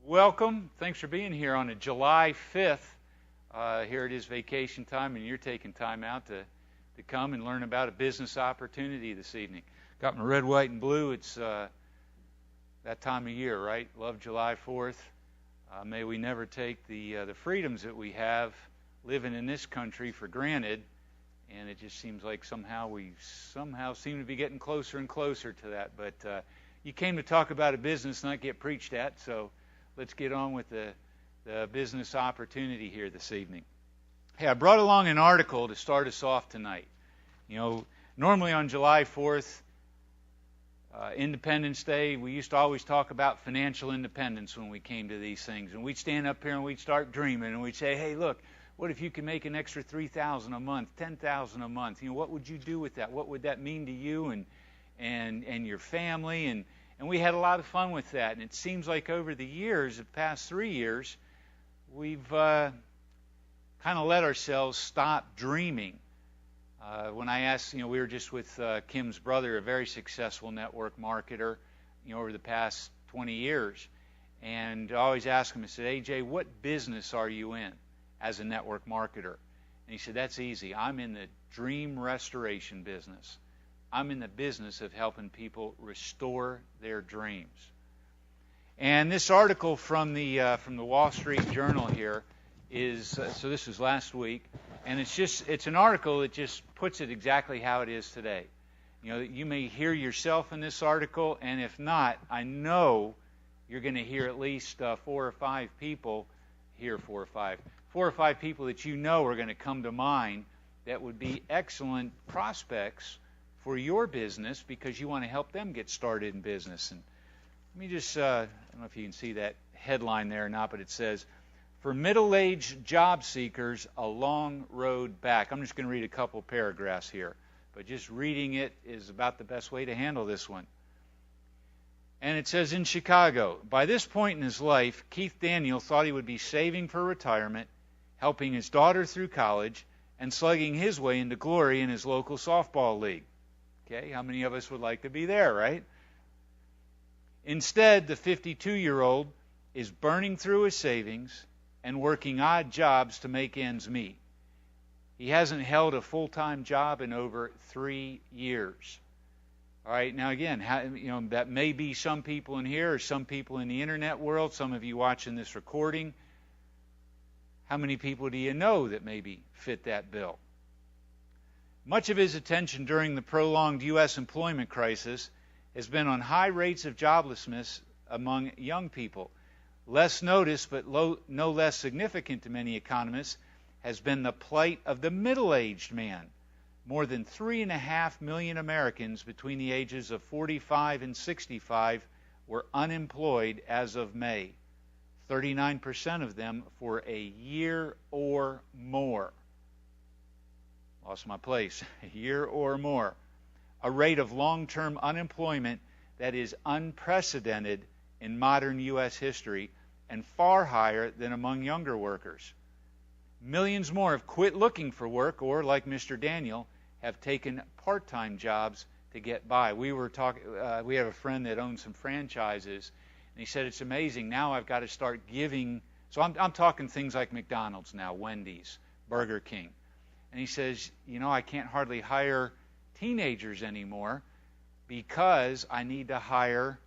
Welcome. Thanks for being here on a July 5th. Here it is vacation time, and you're taking time out to come and learn about a business opportunity this evening. Got my red, white, and blue. It's that time of year, right? Love July 4th. May we never take the freedoms that we have living in this country for granted. And it just seems like we somehow seem to be getting closer and closer to that. But you came to talk about a business, not get preached at, so let's get on with the business opportunity here this evening. Hey, I brought along an article to start us off tonight. You know, normally on July 4th, Independence Day, we used to always talk about financial independence when we came to these things. And we'd stand up here and we'd start dreaming, and we'd say, hey, look, what if you could make an extra $3,000 a month, $10,000 a month? You know, what would you do with that? What would that mean to you and your family? And we had a lot of fun with that. And it seems like over the years, the past 3 years, we've kind of let ourselves stop dreaming. When I asked, we were just with Kim's brother, a very successful network marketer, over the past 20 years. And I always ask him, I said, AJ, what business are you in as a network marketer? And he said, that's easy. I'm in the dream restoration business. I'm in the business of helping people restore their dreams. And this article from the Wall Street Journal here is, so this was last week, and it's an article that just puts it exactly how it is today. You may hear yourself in this article, and if not, I know you're going to hear at least four or five people that you know are going to come to mind that would be excellent prospects for your business because you want to help them get started in business. And let me just, I don't know if you can see that headline there or not, but it says, for middle-aged job seekers, a long road back. I'm just going to read a couple paragraphs here, but just reading it is about the best way to handle this one. And it says, in Chicago, by this point in his life, Keith Daniel thought he would be saving for retirement, helping his daughter through college, and slugging his way into glory in his local softball league. Okay, how many of us would like to be there, right? Instead, the 52-year-old is burning through his savings and working odd jobs to make ends meet. He hasn't held a full-time job in over 3 years. All right, now again, that may be some people in here or some people in the internet world, some of you watching this recording. How many people do you know that maybe fit that bill? Much of his attention during the prolonged U.S. employment crisis has been on high rates of joblessness among young people. Less noticed, but no less significant to many economists, has been the plight of the middle-aged man. More than 3.5 million Americans between the ages of 45 and 65 were unemployed as of May. 39% of them for a year or more. Lost my place. A year or more. A rate of long-term unemployment that is unprecedented in modern U.S. history and far higher than among younger workers. Millions more have quit looking for work or, like Mr. Daniel, have taken part-time jobs to get by. We were talking. We have a friend that owns some franchises, and he said it's amazing. Now I've got to start giving. So I'm talking things like McDonald's now, Wendy's, Burger King, and he says, I can't hardly hire teenagers anymore because I need to hire.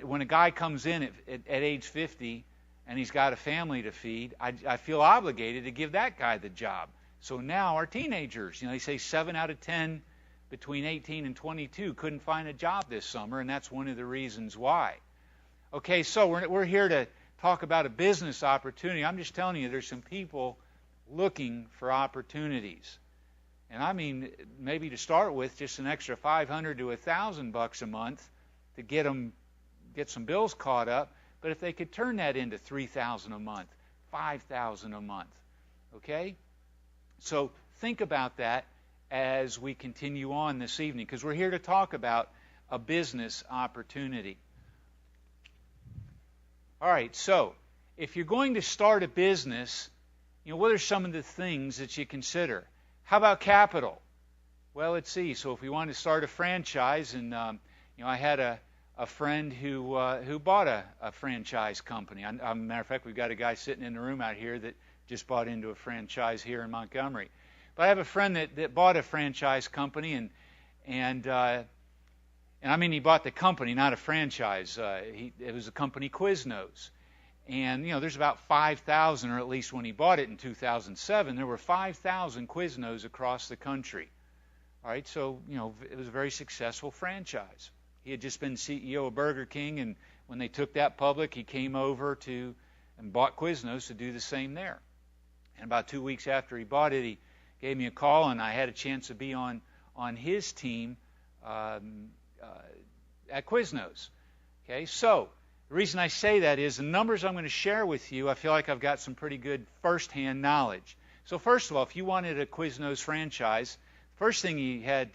When a guy comes in at age 50 and he's got a family to feed, I feel obligated to give that guy the job. So now our teenagers, they say 7 out of 10 between 18 and 22 couldn't find a job this summer, and that's one of the reasons why. Okay, so we're here to talk about a business opportunity. I'm just telling you, there's some people looking for opportunities. And I mean, maybe to start with, just an extra $500 to $1,000 a month to get some bills caught up. But if they could turn that into $3,000 a month, $5,000 a month, okay? So think about that as we continue on this evening, because we're here to talk about a business opportunity. All right, so if you're going to start a business, what are some of the things that you consider? How about capital? Well, let's see. So if we want to start a franchise, and I had a a friend who bought a franchise company. As a matter of fact, we've got a guy sitting in the room out here that just bought into a franchise here in Montgomery. But I have a friend that bought a franchise company, and I mean, he bought the company, not a franchise. It was a company, Quiznos. And, there's about 5,000, or at least when he bought it in 2007, there were 5,000 Quiznos across the country. All right, so, it was a very successful franchise. He had just been CEO of Burger King, and when they took that public, he came over and bought Quiznos to do the same there. And about 2 weeks after he bought it, he gave me a call, and I had a chance to be on his team at Quiznos. Okay, so the reason I say that is the numbers I'm going to share with you, I feel like I've got some pretty good first-hand knowledge. So first of all, if you wanted a Quiznos franchise, first thing you had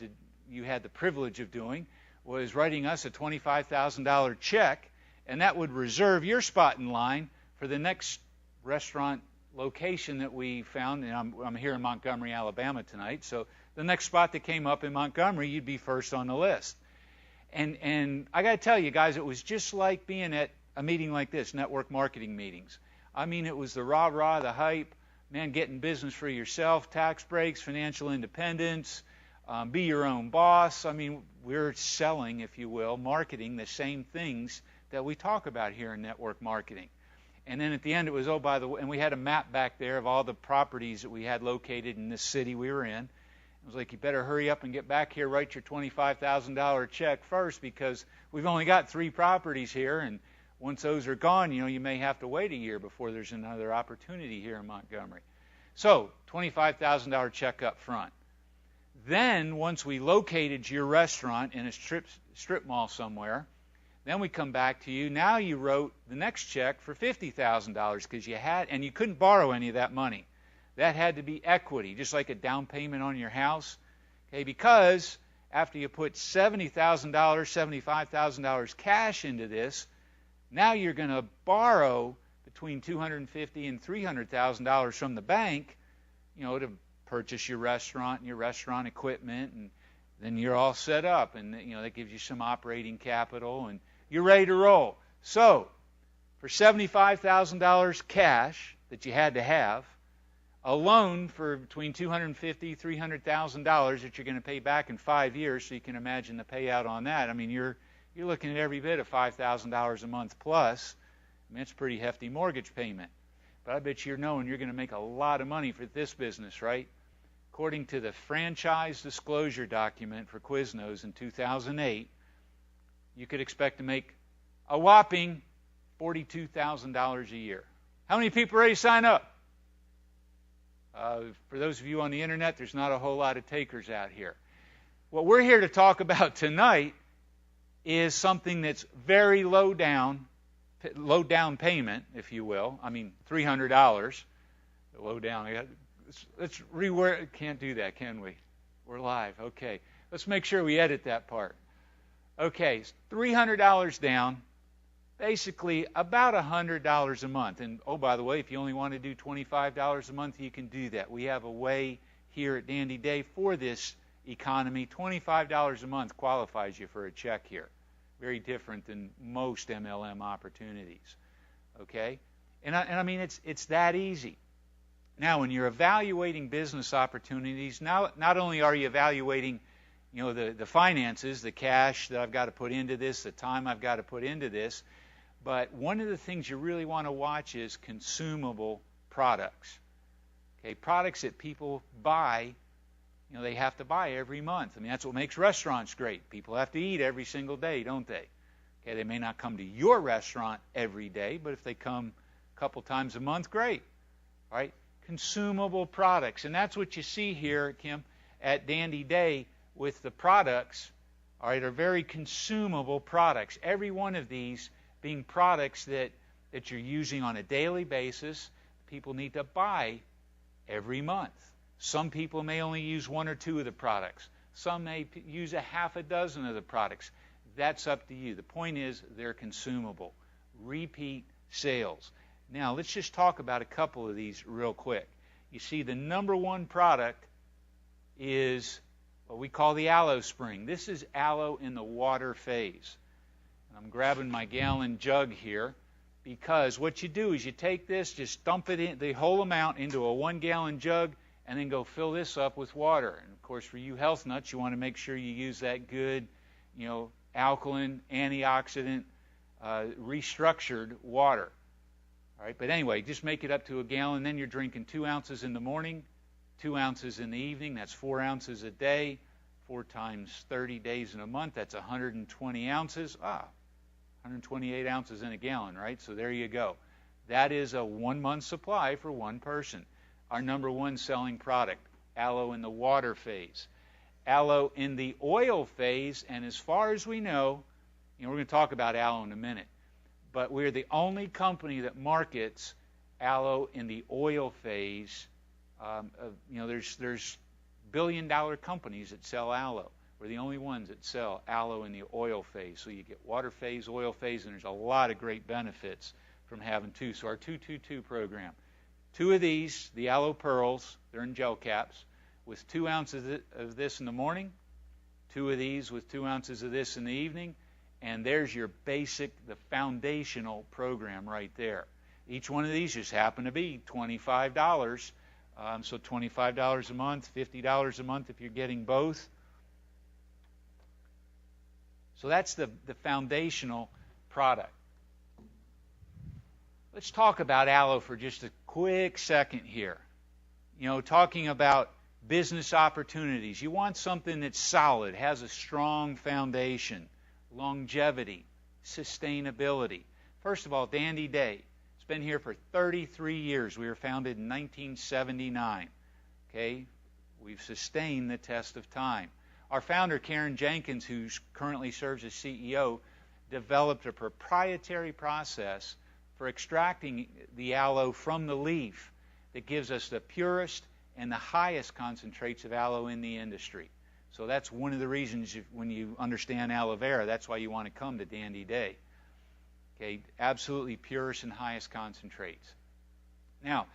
the privilege of doing was writing us a $25,000 check, and that would reserve your spot in line for the next restaurant location that we found. And I'm here in Montgomery, Alabama tonight, so the next spot that came up in Montgomery, you'd be first on the list. And I got to tell you guys, it was just like being at a meeting like this, network marketing meetings. I mean, it was the rah-rah, the hype, man, getting business for yourself, tax breaks, financial independence, be your own boss. I mean, we're selling, if you will, marketing the same things that we talk about here in network marketing. And then at the end it was, oh, by the way, and we had a map back there of all the properties that we had located in this city we were in. It was like, you better hurry up and get back here, write your $25,000 check first, because we've only got 3 properties here, and once those are gone, you may have to wait a year before there's another opportunity here in Montgomery. So, $25,000 check up front. Then, once we located your restaurant in a strip mall somewhere, then we come back to you. Now you wrote the next check for $50,000 because you had, and you couldn't borrow any of that money. That had to be equity, just like a down payment on your house. Okay, because after you put $70,000, $75,000 cash into this, now you're going to borrow between $250,000 and $300,000 from the bank, to purchase your restaurant and your restaurant equipment, and then you're all set up, and that gives you some operating capital, and you're ready to roll. So, for $75,000 cash that you had to have, a loan for between $250,000 and $300,000 that you're going to pay back in 5 years, so you can imagine the payout on that. I mean, you're looking at every bit of $5,000 a month plus. I mean, it's a pretty hefty mortgage payment. But I bet you're knowing you're going to make a lot of money for this business, right? According to the franchise disclosure document for Quiznos in 2008, you could expect to make a whopping $42,000 a year. How many people are ready to sign up? For those of you on the internet, there's not a whole lot of takers out here. What we're here to talk about tonight is something that's very low down payment, if you will. I mean, $300. Low down. Let's reword. Can't do that, can we? We're live. Okay. Let's make sure we edit that part. Okay, $300 down. Basically, about $100 a month. And, oh, by the way, if you only want to do $25 a month, you can do that. We have a way here at Dandy Day for this economy. $25 a month qualifies you for a check here. Very different than most MLM opportunities. Okay? And I mean, it's that easy. Now, when you're evaluating business opportunities, not only are you evaluating the finances, the cash that I've got to put into this, the time I've got to put into this, but one of the things you really want to watch is consumable products. Okay, products that people buy, they have to buy every month. I mean, that's what makes restaurants great. People have to eat every single day, don't they? Okay, they may not come to your restaurant every day, but if they come a couple times a month, great. All right, consumable products. And that's what you see here, Kim, at Dandy Day with the products, all right, are very consumable products. Every one of these being products that you're using on a daily basis, people need to buy every month. Some people may only use 1 or 2 of the products. Some may use a half a dozen of the products. That's up to you. The point is they're consumable. Repeat sales. Now, let's just talk about a couple of these real quick. You see, the number one product is what we call the aloe spring. This is aloe in the water phase. I'm grabbing my gallon jug here because what you do is you take this, just dump it in, the whole amount into a 1 gallon jug, and then go fill this up with water. And of course, for you health nuts, you want to make sure you use that good, alkaline, antioxidant, restructured water. All right, but anyway, just make it up to a gallon. Then you're drinking 2 ounces in the morning, 2 ounces in the evening. That's 4 ounces a day. 4 times 30 days in a month, that's 120 ounces. 128 ounces in a gallon, right? So there you go. That is a 1 month supply for one person. Our number one selling product, aloe in the water phase. Aloe in the oil phase, and as far as we know, we're going to talk about aloe in a minute, but we're the only company that markets aloe in the oil phase. There's billion-dollar companies that sell aloe. We're the only ones that sell aloe in the oil phase. So you get water phase, oil phase, and there's a lot of great benefits from having two. So our 222 program. 2 of these, the aloe pearls, they're in gel caps, with 2 ounces of this in the morning, 2 of these with 2 ounces of this in the evening, and there's your basic, the foundational program right there. Each one of these just happen to be $25. So $25 a month, $50 a month if you're getting both. So that's the foundational product. Let's talk about aloe for just a quick second here. Talking about business opportunities. You want something that's solid, has a strong foundation, longevity, sustainability. First of all, Dandy Day. It's been here for 33 years. We were founded in 1979. Okay? We've sustained the test of time. Our founder, Karen Jenkins, who currently serves as CEO, developed a proprietary process for extracting the aloe from the leaf that gives us the purest and the highest concentrates of aloe in the industry. So that's one of the reasons when you understand aloe vera, that's why you want to come to Dandy Day. Okay, absolutely purest and highest concentrates. Now,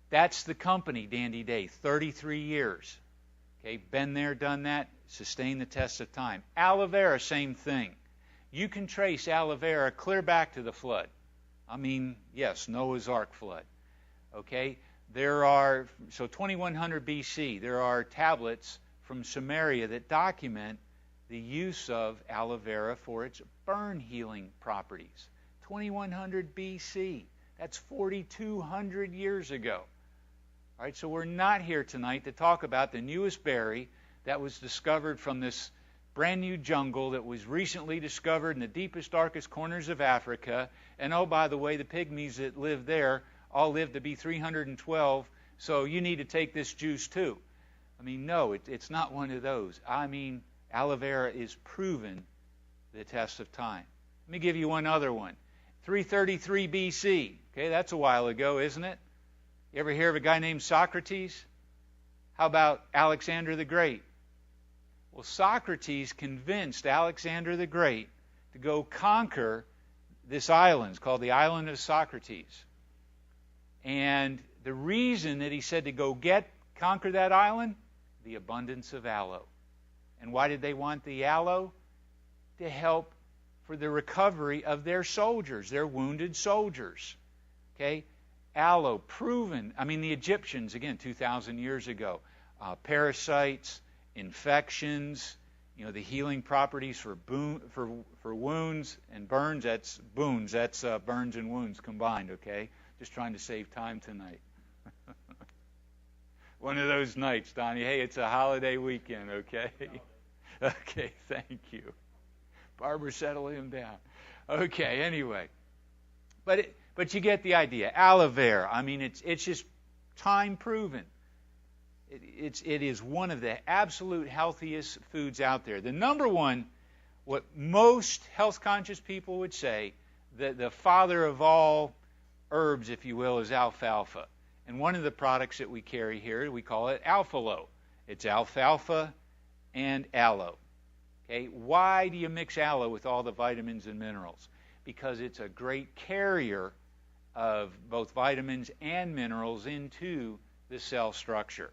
that's the company, Dandy Day, 33 years. Okay, been there, done that, sustained the test of time. Aloe vera, same thing. You can trace aloe vera clear back to the flood. Yes, Noah's Ark flood. Okay, so 2100 BC, there are tablets from Sumeria that document the use of aloe vera for its burn healing properties. 2100 BC. That's 4,200 years ago. All right, so we're not here tonight to talk about the newest berry that was discovered from this brand new jungle that was recently discovered in the deepest, darkest corners of Africa. And oh, by the way, the pygmies that live there all live to be 312, so you need to take this juice too. No, it's not one of those. Aloe vera is proven the test of time. Let me give you one other one. 333 BC. Okay, that's a while ago, isn't it? You ever hear of a guy named Socrates? How about Alexander the Great? Well, Socrates convinced Alexander the Great to go conquer this island. It's called the Island of Socrates. And the reason that he said to go conquer that island, the abundance of aloe. And why did they want the aloe? To help for the recovery of their soldiers, their wounded soldiers. Okay? Aloe, proven. the Egyptians, again, 2,000 years ago. Parasites, infections, the healing properties for wounds and burns. That's boons. That's burns and wounds combined, okay? Just trying to save time tonight. One of those nights, Donnie. Hey, it's a holiday weekend, okay? Okay, thank you. Barbara, settle him down. Okay, anyway. But you get the idea. Aloe vera, it's just time proven. It is one of the absolute healthiest foods out there. The number one, what most health-conscious people would say, the father of all herbs, if you will, is alfalfa. And one of the products that we carry here, we call it Alphalo. It's alfalfa and aloe. Okay, why do you mix aloe with all the vitamins and minerals? Because it's a great carrier of both vitamins and minerals into the cell structure.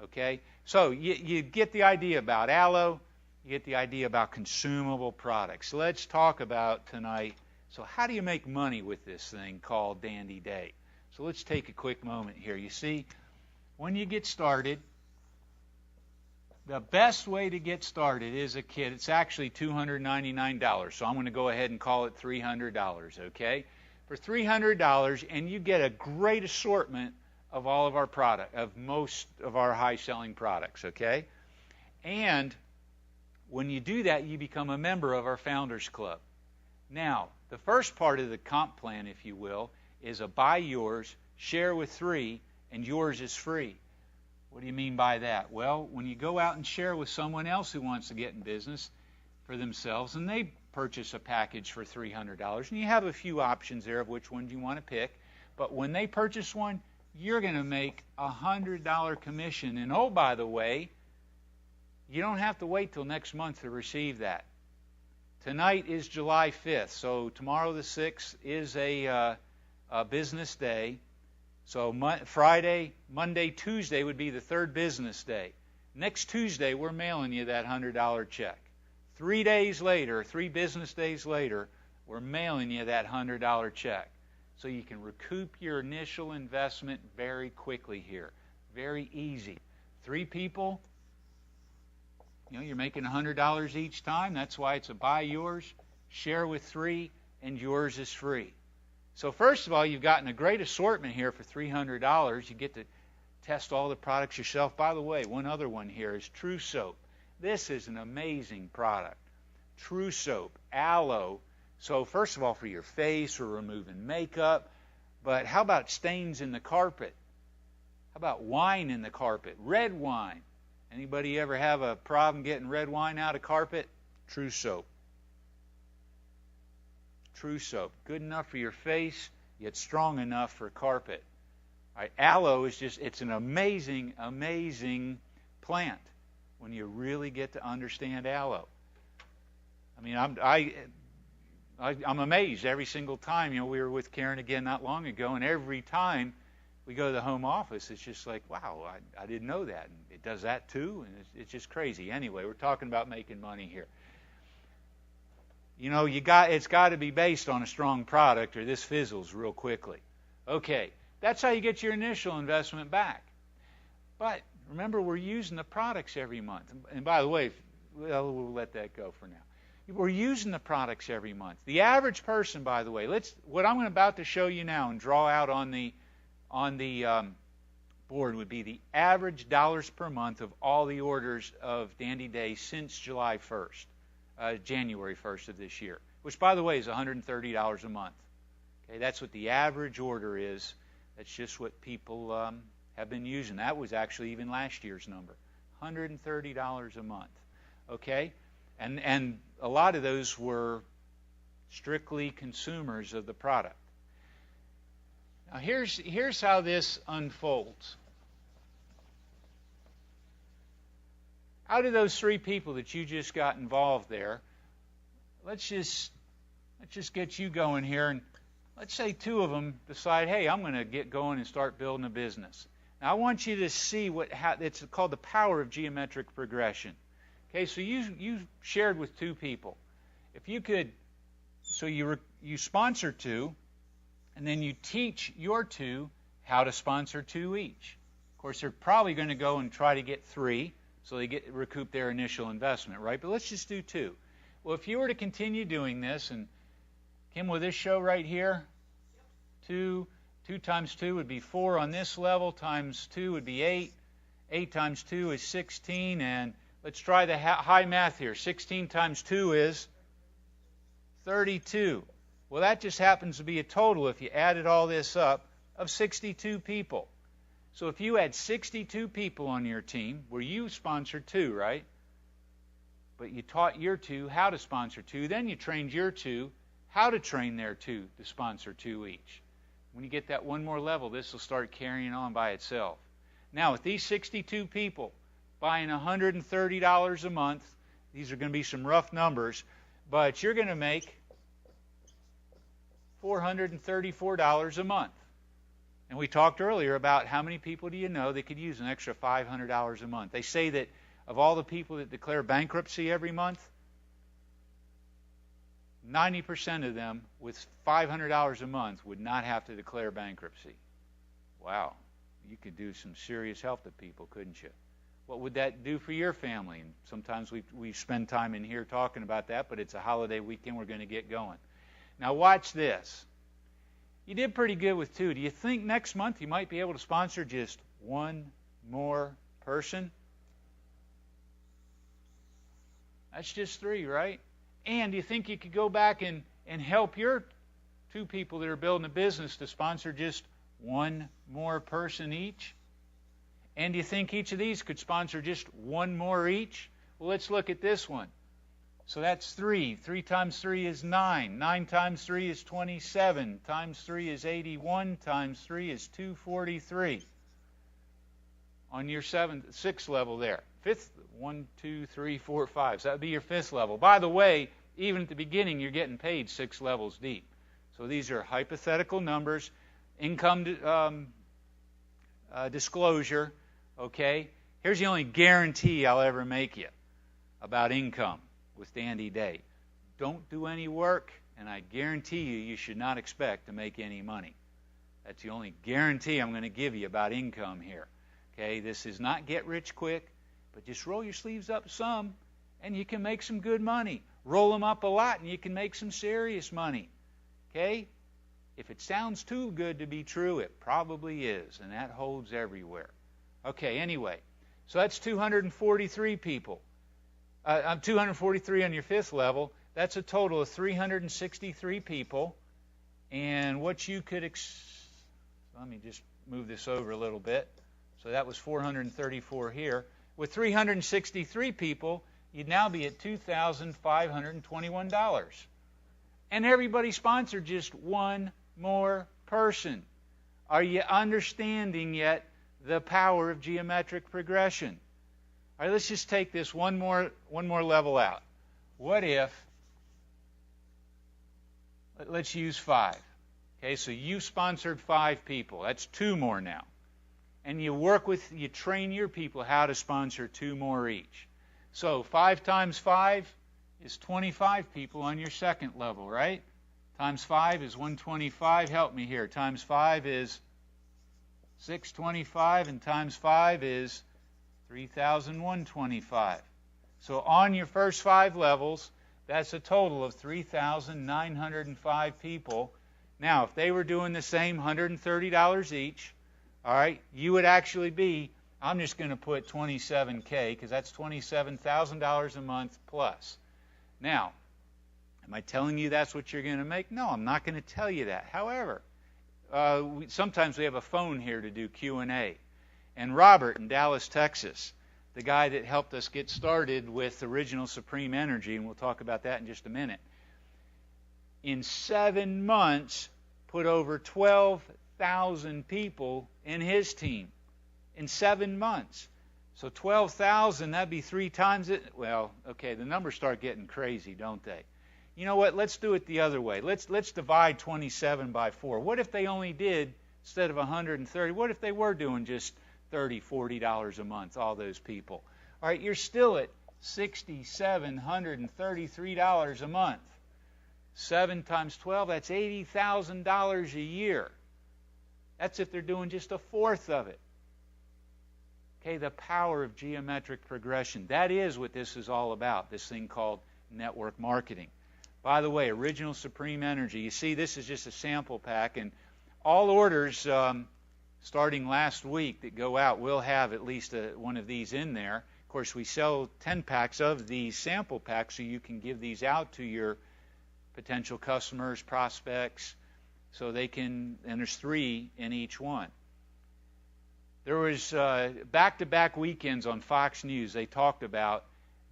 Okay, so you get the idea about aloe. You get the idea about consumable products. Let's talk about tonight, so how do you make money with this thing called Dandy Day? So let's take a quick moment here. You see, when you get started, the best way to get started is a kit. It's actually $299, so I'm going to go ahead and call it $300, okay? For $300, and you get a great assortment of all of our product, of most of our high-selling products, okay? And when you do that, you become a member of our Founders Club. Now, the first part of the comp plan, if you will, is a buy yours, share with 3, and yours is free. What do you mean by that? Well, when you go out and share with someone else who wants to get in business for themselves, and they purchase a package for $300, and you have a few options there of which one you want to pick, but when they purchase one, you're going to make a $100 commission. And oh, by the way, you don't have to wait till next month to receive that. Tonight is July 5th, so tomorrow the 6th is a business day. So Friday, Monday, Tuesday would be the third business day. Next Tuesday, we're mailing you that $100 check. 3 days later, 3 business days later, we're mailing you that $100 check. So you can recoup your initial investment very quickly here. Very easy. 3 people, you're making $100 each time. That's why it's a buy yours, share with 3, and yours is free. So first of all, you've gotten a great assortment here for $300. You get to test all the products yourself. By the way, one other one here is True Soap. This is an amazing product. True Soap, aloe. So first of all, for your face or removing makeup. But how about stains in the carpet? How about wine in the carpet? Red wine. Anybody ever have a problem getting red wine out of carpet? True Soap. True Soap. Good enough for your face, yet strong enough for carpet. All right, aloe is it's an amazing, amazing plant when you really get to understand aloe. I mean, I'm amazed every single time. We were with Karen again not long ago, and every time we go to the home office, it's just like, wow, I didn't know that. And it does that too, and it's just crazy. Anyway, we're talking about making money here. It's got to be based on a strong product, or this fizzles real quickly. Okay, that's how you get your initial investment back. But remember, we're using the products every month. And by the way, we'll let that go for now. We're using the products every month. The average person, by the way, what I'm about to show you now and draw out on the board would be the average dollars per month of all the orders of Dandy Day since July 1st. January 1st of this year, which, by the way, is $130 a month. Okay, that's what the average order is. That's just what people have been using. That was actually even last year's number, $130 a month. Okay, and a lot of those were strictly consumers of the product. Now here's how this unfolds. Out of those 3 people that you just got involved there, let's just get you going here, and let's say 2 of them decide, hey, I'm going to get going and start building a business. Now I want you to see it's called the power of geometric progression. Okay, so you shared with 2 people. If you could, so you sponsor 2, and then you teach your 2 how to sponsor 2 each. Of course, they're probably going to go and try to get 3. So they recoup their initial investment, right? But let's just do 2. Well, if you were to continue doing this, and Kim, with this show right here, 2 times 2 would be 4 on this level, times 2 would be 8. 8 times 2 is 16, and let's try the high math here. 16 times 2 is 32. Well, that just happens to be a total, if you added all this up, of 62 people. So if you had 62 people on your team, where you sponsored 2, right? But you taught your 2 how to sponsor 2, then you trained your 2 how to train their 2 to sponsor 2 each. When you get that one more level, this will start carrying on by itself. Now, with these 62 people buying $130 a month, these are going to be some rough numbers, but you're going to make $434 a month. And we talked earlier about how many people do you know that could use an extra $500 a month. They say that of all the people that declare bankruptcy every month, 90% of them with $500 a month would not have to declare bankruptcy. Wow. You could do some serious help to people, couldn't you? What would that do for your family? And sometimes we spend time in here talking about that, but it's a holiday weekend. We're going to get going. Now watch this. You did pretty good with 2. Do you think next month you might be able to sponsor just 1 more person? That's just 3, right? And do you think you could go back and help your 2 people that are building a business to sponsor just 1 more person each? And do you think each of these could sponsor just 1 more each? Well, let's look at this one. So that's 3. 3 times 3 is 9. 9 times 3 is 27. Times 3 is 81. Times 3 is 243. On your 6th level there. 5th, 1, 2, 3, 4, 5. So that would be your 5th level. By the way, even at the beginning, you're getting paid 6 levels deep. So these are hypothetical numbers. Income disclosure. Okay? Here's the only guarantee I'll ever make you about income with Dandy Day. Don't do any work, and I guarantee you should not expect to make any money. That's the only guarantee I'm going to give you about income here. Okay? This is not get rich quick, but just roll your sleeves up some, and you can make some good money. Roll them up a lot, and you can make some serious money. Okay? If it sounds too good to be true, it probably is, and that holds everywhere. Okay, anyway, so that's 243 people. 243 on your 5th level. That's a total of 363 people. And what you could... let me just move this over a little bit. So that was 434 here. With 363 people, you'd now be at $2,521. And everybody sponsored just 1 more person. Are you understanding yet the power of geometric progression? All right, let's just take this one more level out. What if, let's use 5. Okay, so you sponsored 5 people. That's 2 more now. And you train your people how to sponsor 2 more each. So 5 times 5 is 25 people on your 2nd level, right? Times 5 is 125. Help me here. Times 5 is 625, and times 5 is 3,125. So on your first 5 levels, that's a total of 3,905 people. Now, if they were doing the same $130 each, all right, you would actually be, I'm just going to put 27K because that's $27,000 a month plus. Now, am I telling you that's what you're going to make? No, I'm not going to tell you that. However, sometimes we have a phone here to do Q&A. And Robert in Dallas, Texas, the guy that helped us get started with Original Supreme Energy, and we'll talk about that in just a minute, in 7 months put over 12,000 people in his team. In 7 months. So 12,000, that'd be 3 times it. Well, okay, the numbers start getting crazy, don't they? You know what? Let's do it the other way. Let's divide 27 by 4. What if they only did, instead of 130, what if they were doing just $30, $40 a month, all those people? All right, you're still at $6,733 a month. 7 times 12, that's $80,000 a year. That's if they're doing just a fourth of it. Okay, the power of geometric progression. That is what this is all about, this thing called network marketing. By the way, Original Supreme Energy, you see this is just a sample pack, and all orders starting last week that go out will have at least one of these in there. Of course, we sell 10 packs of these sample packs so you can give these out to your potential customers, prospects, so they can, and there's 3 in each one. There was back-to-back weekends on Fox News. They talked about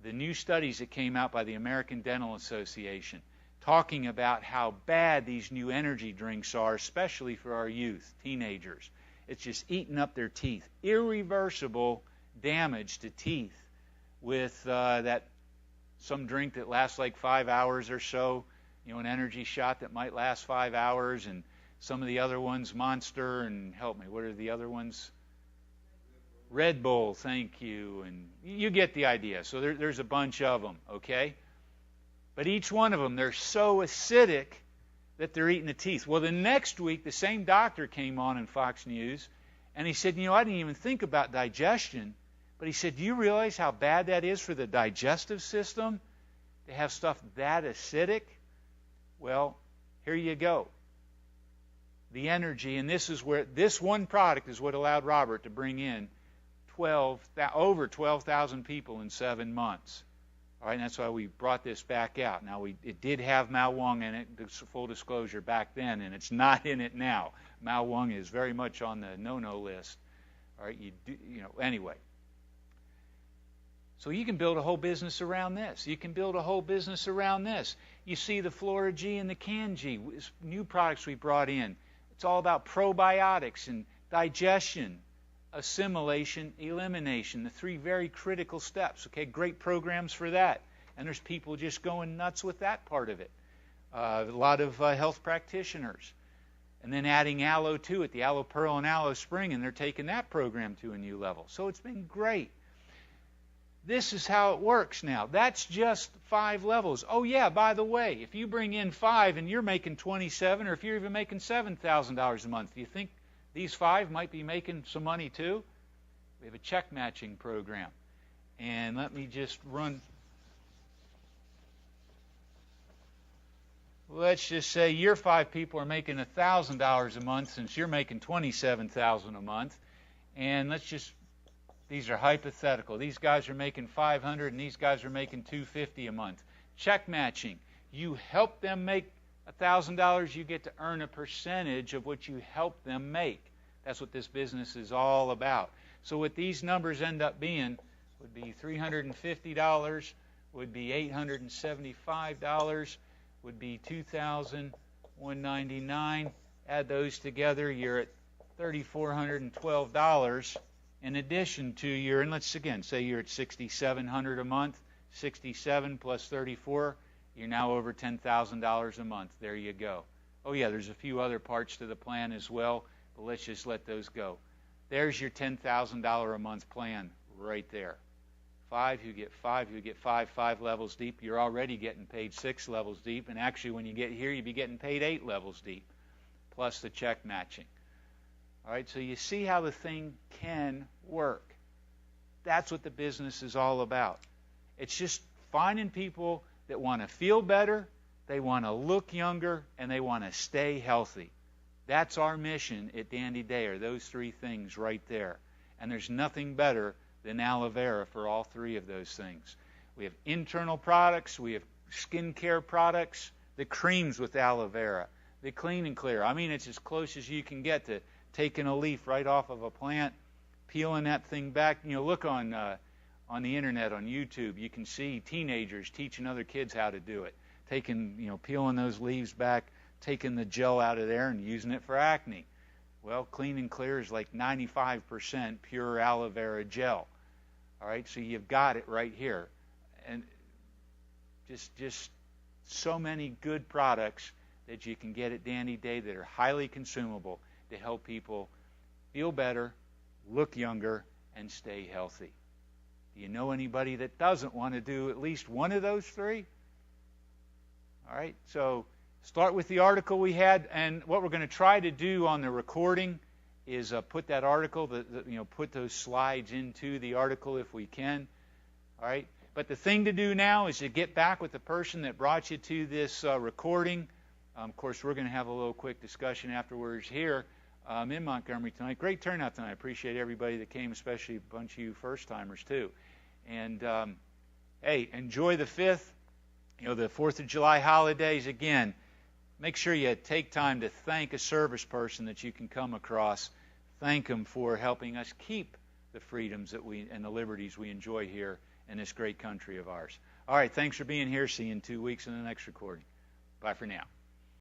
the new studies that came out by the American Dental Association, talking about how bad these new energy drinks are, especially for our youth, teenagers. It's just eating up their teeth. Irreversible damage to teeth with some drink that lasts like 5 hours or so, an energy shot that might last 5 hours, and some of the other ones, Monster, and help me, what are the other ones? Red Bull, thank you, and you get the idea. So there's a bunch of them, okay? But each one of them, they're so acidic that they're eating the teeth. Well, the next week, the same doctor came on in Fox News, and he said, I didn't even think about digestion, but he said, do you realize how bad that is for the digestive system to have stuff that acidic? Well, here you go. The energy, and this is where this one product is what allowed Robert to bring in over 12,000 people in 7 months. All right, and that's why we brought this back out. Now, it did have Mao Wang in it, full disclosure, back then, and it's not in it now. Mao Wang is very much on the no-no list. All right, anyway. So you can build a whole business around this. You can build a whole business around this. You see the Flora G and the Can G, new products we brought in. It's all about probiotics and digestion, assimilation, elimination, the 3 very critical steps. Okay, great programs for that. And there's people just going nuts with that part of it. A lot of health practitioners. And then adding aloe to it, the aloe pearl and aloe spring, and they're taking that program to a new level. So it's been great. This is how it works now. That's just 5 levels. Oh, yeah, by the way, if you bring in 5 and you're making 27, or if you're even making $7,000 a month, do you think these 5 might be making some money too? We have a check matching program. And let me just run. Let's just say your 5 people are making $1,000 a month since you're making $27,000 a month. And these are hypothetical. These guys are making $500 and these guys are making $250 a month. Check matching. You help them make $1,000, you get to earn a percentage of what you help them make. That's what this business is all about. So what these numbers end up being would be $350, would be $875, would be $2,199. Add those together, you're at $3,412 in addition to and let's again say you're at $6,700 a month, 67 plus 34, you're now over $10,000 a month. There you go. Oh yeah, there's a few other parts to the plan as well, but let's just let those go. There's your $10,000 a month plan right there. 5, you get 5, 5 levels deep. You're already getting paid 6 levels deep, and actually when you get here, you'll be getting paid 8 levels deep, plus the check matching. All right, so you see how the thing can work. That's what the business is all about. It's just finding people that want to feel better, they want to look younger, and they want to stay healthy. That's our mission at Dandy Day, are those 3 things right there. And there's nothing better than aloe vera for all 3 of those things. We have internal products, we have skincare products, the creams with aloe vera, the clean and clear. I mean, it's as close as you can get to taking a leaf right off of a plant, peeling that thing back. Look on the internet, on YouTube, you can see teenagers teaching other kids how to do it. Peeling those leaves back, taking the gel out of there and using it for acne. Well, Clean and Clear is like 95% pure aloe vera gel. All right, so you've got it right here. And just so many good products that you can get at Dandy Day that are highly consumable to help people feel better, look younger, and stay healthy. Do you know anybody that doesn't want to do at least one of those 3? All right, so start with the article we had, and what we're going to try to do on the recording is put that article, put those slides into the article if we can. All right, but the thing to do now is to get back with the person that brought you to this recording. Of course, we're going to have a little quick discussion afterwards here in Montgomery tonight. Great turnout tonight. I appreciate everybody that came, especially a bunch of you first-timers too. And hey, enjoy the 5th, the 4th of July holidays. Again, make sure you take time to thank a service person that you can come across. Thank them for helping us keep the freedoms and the liberties we enjoy here in this great country of ours. All right, thanks for being here. See you in 2 weeks in the next recording. Bye for now.